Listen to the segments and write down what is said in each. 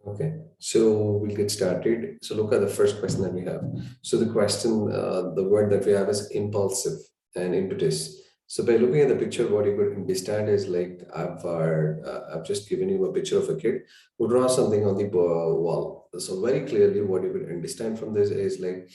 Okay, so we'll get started. So look at the first question that we have. So the question, the word that we have is impulsive and impetus. So by looking at the picture, what you could understand is like I've just given you a picture of a kid who draws something on the wall. So very clearly, what you could understand from this is like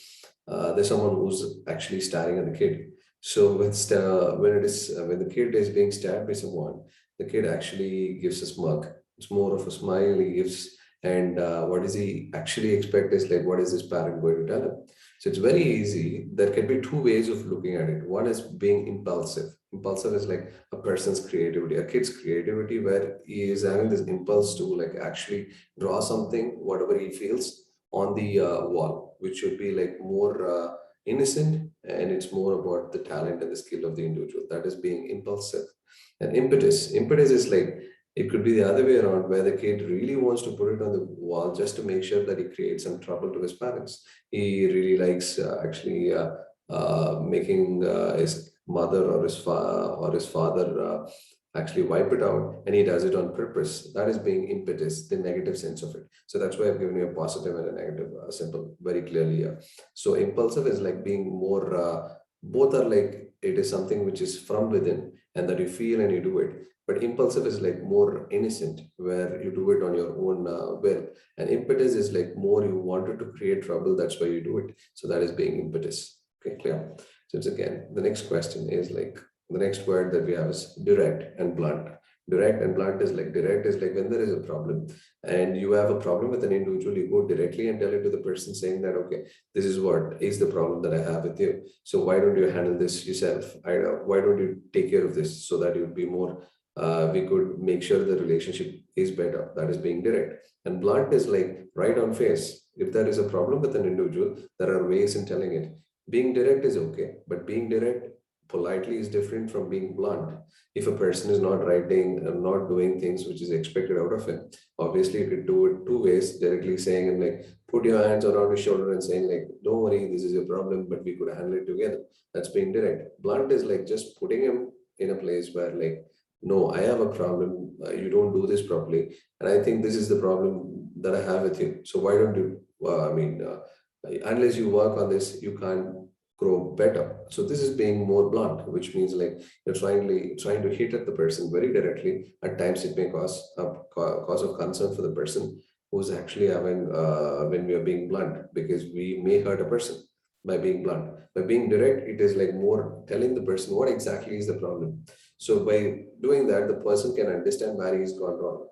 there's someone who's actually staring at the kid. So when the kid is being stared by someone, the kid actually gives a smirk. It's more of a smile he gives, and what does he actually expect is like, what is this parent going to tell him? So it's very easy. There can be two ways of looking at it. One is being impulsive. Impulsive is like a person's creativity, a kid's creativity, where he is having this impulse to like actually draw something, whatever he feels, on the wall, which should be like more innocent, and it's more about the talent and the skill of the individual. That is being impulsive. And impetus is like, it could be the other way around, where the kid really wants to put it on the wall just to make sure that he creates some trouble to his parents. He really likes making his mother or his father actually wipe it out, and he does it on purpose. That is being impetus, the negative sense of it. So that's why I've given you a positive and a negative symbol very clearly here. So impulsive is like being more. Both are like, it is something which is from within and that you feel and you do it, but impulsive is like more innocent, where you do it on your own will. And impetus is like more you wanted to create trouble. That's why you do it. So that is being impetus. Okay, clear? So it's again, the next question is like, the next word that we have is direct and blunt. Direct and blunt is like, direct is like when there is a problem and you have a problem with an individual, you go directly and tell it to the person saying that, okay, this is what is the problem that I have with you. So why don't you handle this yourself? Why don't you take care of this so that you'll be more we could make sure the relationship is better. That is being direct. And blunt is like right on face. If there is a problem with an individual, there are ways in telling it. Being direct is okay, but being direct politely is different from being blunt. If a person is not writing and not doing things which is expected out of him, obviously you could do it two ways, directly saying and like put your hands around his shoulder and saying like, don't worry, this is your problem, but we could handle it together. That's being direct. Blunt is like just putting him in a place where like, no, I have a problem. You don't do this properly. And I think this is the problem that I have with you. So why don't you, unless you work on this, you can't grow better. So this is being more blunt, which means like you're trying to hit at the person very directly. At times it may cause a cause of concern for the person who's actually having, when we are being blunt, because we may hurt a person by being blunt. By being direct, it is like more telling the person what exactly is the problem. So by doing that, the person can understand where he's gone wrong.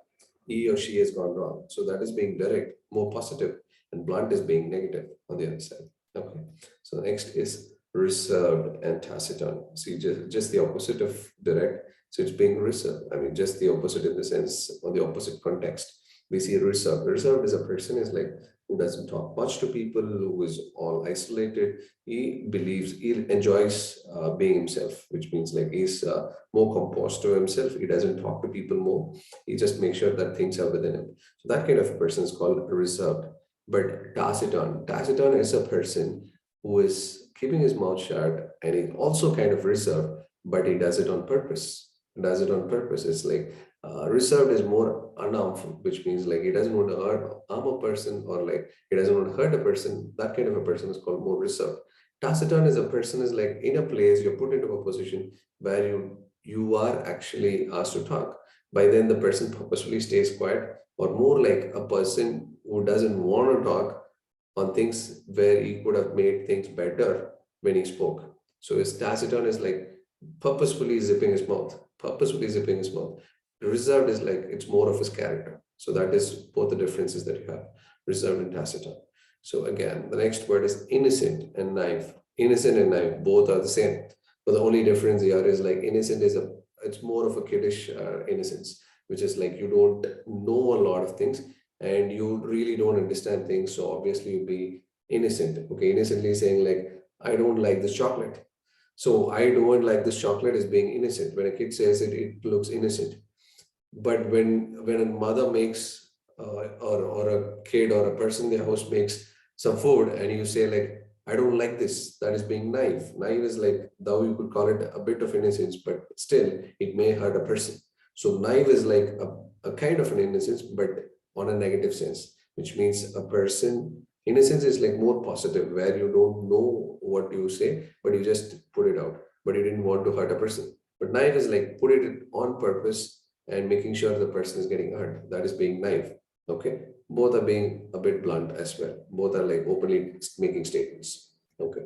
He or she has gone wrong. So that is being direct, more positive, and blunt is being negative on the other side. Okay. So next is reserved and taciturn. See, just the opposite of direct. So it's being reserved. I mean, just the opposite in the sense, on the opposite context. We see reserved. Reserved is a person is like who doesn't talk much to people, who is all isolated. He enjoys being himself, which means like he's more composed to himself. He doesn't talk to people more. He just makes sure that things are within him. So that kind of a person is called reserved. But taciturn is a person who is keeping his mouth shut and he's also kind of reserved, but he does it on purpose. Does it on purpose. It's like reserved is more unharmful, which means like he doesn't want to harm a person, or like he doesn't want to hurt a person. That kind of a person is called more reserved. Taciturn is a person is like in a place you're put into a position where you are actually asked to talk. By then the person purposefully stays quiet, or more like a person who doesn't want to talk on things where he could have made things better when he spoke. So his taciturn is like purposefully zipping his mouth. Reserved is like it's more of his character. So that is both the differences that you have, reserved and taciturn. So again, the next word is innocent and naive. Innocent and naive, both are the same. But the only difference here is like innocent is it's more of a kiddish innocence, which is like you don't know a lot of things and you really don't understand things. So obviously you'll be innocent. Okay, innocently saying like, I don't like this chocolate. So I don't like this chocolate is being innocent. When a kid says it, it looks innocent. But when a mother makes or a kid or a person in the house makes some food and you say like, I don't like this, that is being naive. Naive is like, though you could call it a bit of innocence, but still it may hurt a person. So naive is like a kind of an innocence, but on a negative sense, which means a person, innocence is like more positive, where you don't know what you say, but you just put it out, but you didn't want to hurt a person. But naive is like put it on purpose and making sure the person is getting hurt. That is being naive. Okay. Both are being a bit blunt as well. Both are like openly making statements. Okay.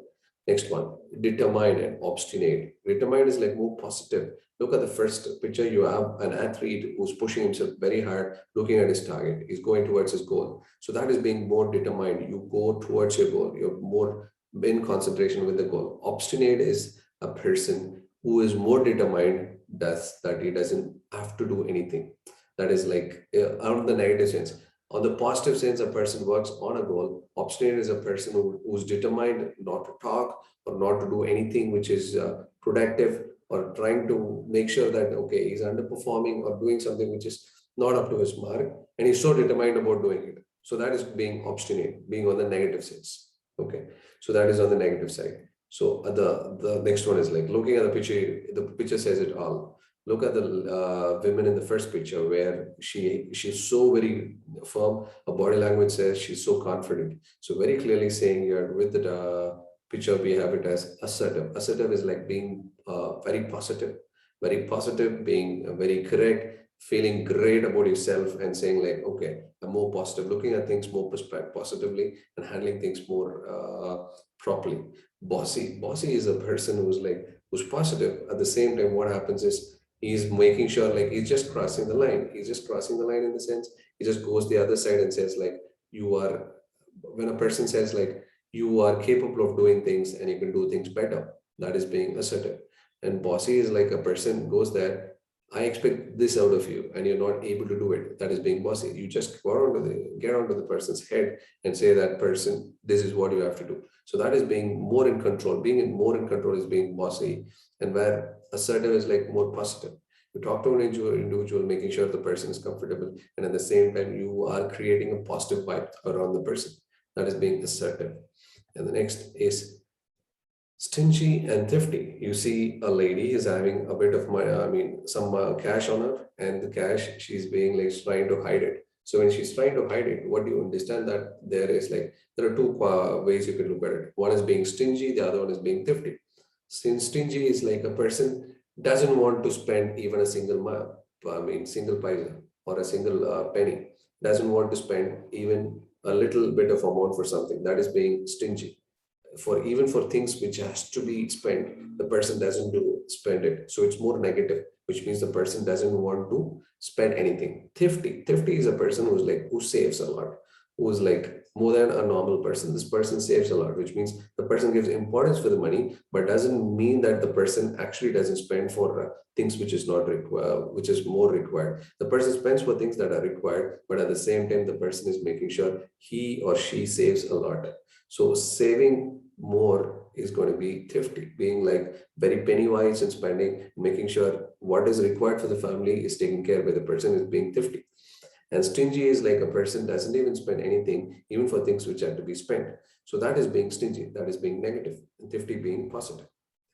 Next one, determined and obstinate. Determined is like more positive. Look at the first picture. You have an athlete who's pushing himself very hard, looking at his target. He's going towards his goal. So that is being more determined. You go towards your goal. You're more in concentration with the goal. Obstinate is a person who is more determined, does that he doesn't have to do anything. That is like out of the negative sense. On the positive sense, a person works on a goal. Obstinate is a person who's determined not to talk or not to do anything which is productive, or trying to make sure that, okay, he's underperforming or doing something which is not up to his mark. And he's so determined about doing it. So that is being obstinate, being on the negative sense. Okay. So that is on the negative side. So the next one is like looking at the picture says it all. Look at the women in the first picture where she's so very firm. Her body language says she's so confident. So very clearly saying here with the picture, we have it as assertive. Assertive is like being very positive, being very correct, feeling great about yourself and saying like, okay, I'm more positive, looking at things more positively and handling things more properly. Bossy is a person who's positive. At the same time, what happens is he's making sure like he's just crossing the line. He's just crossing the line in the sense he just goes the other side and says like, you are, when a person says like, you are capable of doing things and you can do things better, that is being assertive. And bossy is like a person goes there, I expect this out of you and you're not able to do it. That is being bossy. You just get onto the person's head and say that person, this is what you have to do. So that is being more in control. More in control is being bossy, and where assertive is like more positive. You talk to an individual, making sure the person is comfortable, and at the same time, you are creating a positive vibe around the person. That is being assertive. And the next is stingy and thrifty. You see a lady is having a bit of some cash on her, and the cash she's being like trying to hide it. So when she's trying to hide it, what do you understand that there is like, there are two ways you can look at it. One is being stingy, the other one is being thrifty. Since stingy is like a person doesn't want to spend even a single paisa or a single penny, doesn't want to spend even a little bit of amount for something. That is being stingy. For even for things which has to be spent, the person doesn't spend it. So it's more negative, which means the person doesn't want to spend anything. Thrifty is a person who saves a lot, who's like more than a normal person. This person saves a lot, which means the person gives importance for the money, but doesn't mean that the person actually doesn't spend for things which is not required, which is more required. The person spends for things that are required, but at the same time, the person is making sure he or she saves a lot. So saving more is going to be thrifty, being like very penny wise and spending, making sure what is required for the family is taken care of by the person is being thrifty. And stingy is like a person doesn't even spend anything, even for things which have to be spent. So that is being stingy, that is being negative, and thrifty being positive.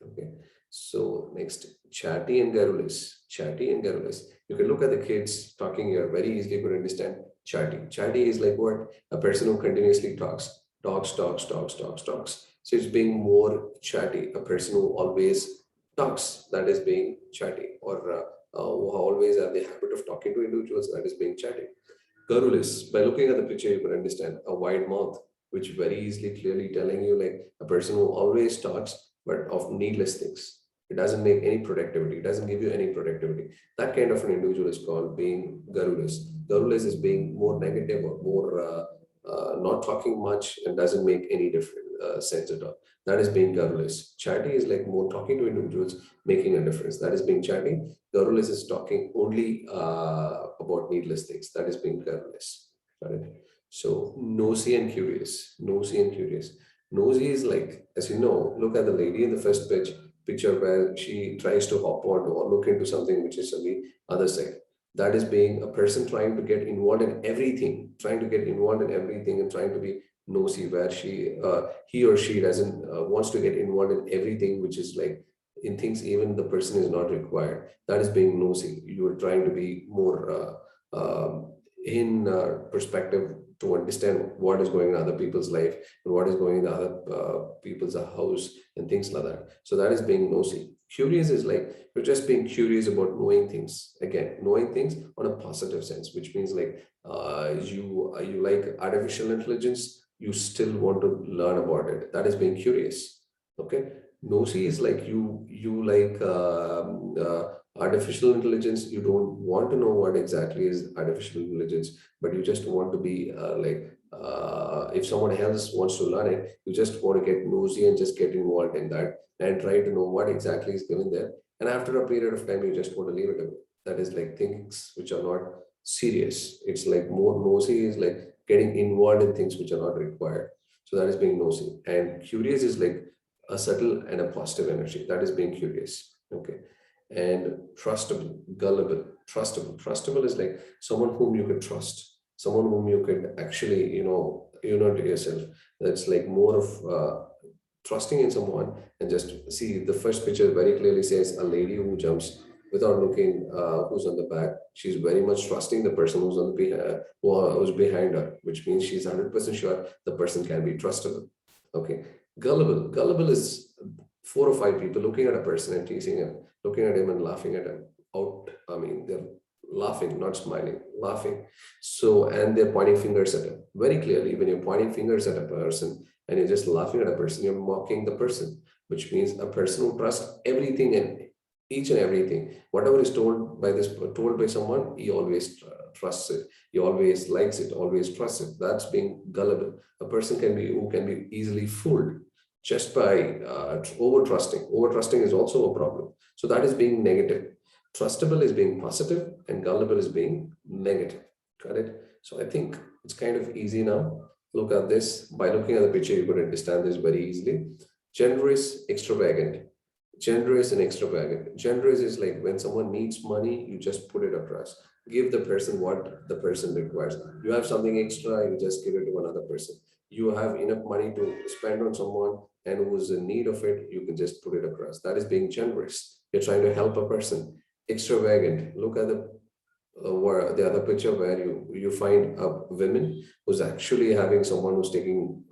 Okay. So next, chatty and garrulous. Chatty and garrulous. You can look at the kids talking here, very easily could understand chatty. Chatty is like what? A person who continuously talks. Talks. So it's being more chatty, a person who always talks, that is being chatty, or who always have the habit of talking to individuals, that is being chatty. Garrulous, by looking at the picture, you can understand a wide mouth, which very easily clearly telling you like a person who always talks, but of needless things. It doesn't make any productivity, it doesn't give you any productivity. That kind of an individual is called being garrulous. Garrulous is being more negative or more not talking much and doesn't make any different sense at all. That is being garrulous. Chatty is like more talking to individuals, making a difference. That is being chatty. Garrulous is talking only about needless things. That is being garrulous. Right? So nosy and curious. Nosy is like, as you know, look at the lady in the first picture where she tries to hop on or look into something which is on the other side. That is being a person trying to get involved in everything, and trying to be nosy, where he or she doesn't wants to get involved in everything, which is like in things even the person is not required. That is being nosy. You are trying to be more in perspective to understand what is going in other people's life and what is going in other people's house and things like that. So that is being nosy. Curious is like you're just being curious about knowing things. Again, knowing things on a positive sense, which means like you like artificial intelligence, you still want to learn about it. That is being curious. Okay. Nosy is like you like artificial intelligence. You don't want to know what exactly is artificial intelligence, but you just want to be if someone else wants to learn it, you just want to get nosy and just get involved in that and try to know what exactly is given there. And after a period of time, you just want to leave it away. That is like things which are not serious. It's like more nosy is like getting involved in things which are not required. So that is being nosy. And curious is like a subtle and a positive energy. That is being curious. Okay. And trustable, gullible, trustable is like someone whom you can trust, someone whom you can actually, to yourself. That's like more of trusting in someone. And just see, the first picture very clearly says a lady who jumps without looking who's on the back. She's very much trusting the person who's on the who's behind her, which means she's 100% sure the person can be trustable. Okay. Gullible is 4 or 5 people looking at a person and teasing him, looking at him and laughing at him. They're laughing, not smiling, laughing. So, and they're pointing fingers at him. Very clearly, when you're pointing fingers at a person and you're just laughing at a person, you're mocking the person, which means a person who trusts everything and each and everything. Whatever is told by someone, he always trusts it. He always likes it, always trusts it. That's being gullible. A person who can be easily fooled just by over trusting. Over trusting is also a problem. So that is being negative. Trustable is being positive and gullible is being negative. Got it? So I think it's kind of easy now. Look at this. By looking at the picture, you could understand this very easily. Generous, extravagant. Generous and extravagant. Generous is like when someone needs money, you just put it across. Give the person what the person requires. You have something extra, you just give it to another person. You have enough money to spend on someone and who's in need of it, you can just put it across. That is being generous. You're trying to help a person. Extravagant. Look at the other picture where you find a woman who's actually having someone who's taking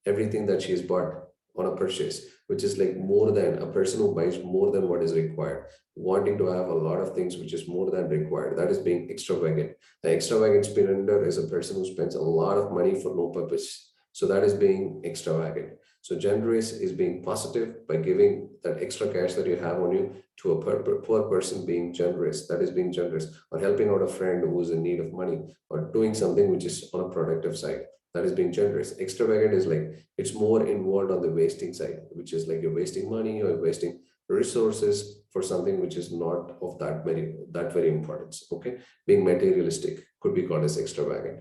everything that she's bought on a purchase, which is like more than a person who buys more than what is required, wanting to have a lot of things which is more than required. That is being extravagant. The extravagant spender is a person who spends a lot of money for no purpose. So that is being extravagant. So generous is being positive by giving that extra cash that you have on you to a poor person, being generous. That is being generous, or helping out a friend who is in need of money, or doing something which is on a productive side. That is being generous. Extravagant is like it's more involved on the wasting side, which is like you're wasting money or wasting resources for something which is not of that very importance. Okay, being materialistic could be called as extravagant.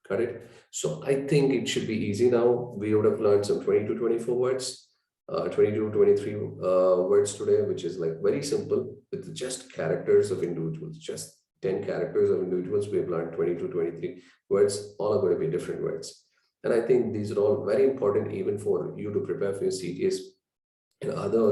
Got it? So I think it should be easy now. We would have learned some 20 to 24 words, 22 to 23 words today, which is like very simple with just characters of individuals, just 10 characters of individuals. We have learned 20 to 23 words, all are going to be different words. And I think these are all very important even for you to prepare for your CTS and other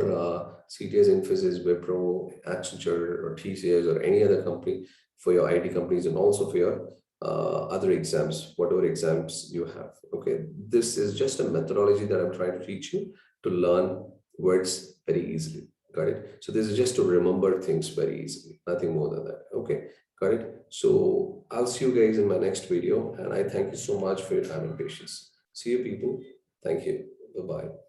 CTS, Infosys, Wipro, Accenture, or TCS, or any other company, for your IT companies, and also for your other exams, whatever exams you have. Okay, this is just a methodology that I'm trying to teach you to learn words very easily. Got it? So this is just to remember things very easily, nothing more than that. Okay, got it? So I'll see you guys in my next video, and I thank you so much for your time and patience. See you, people. Thank you. Bye-bye.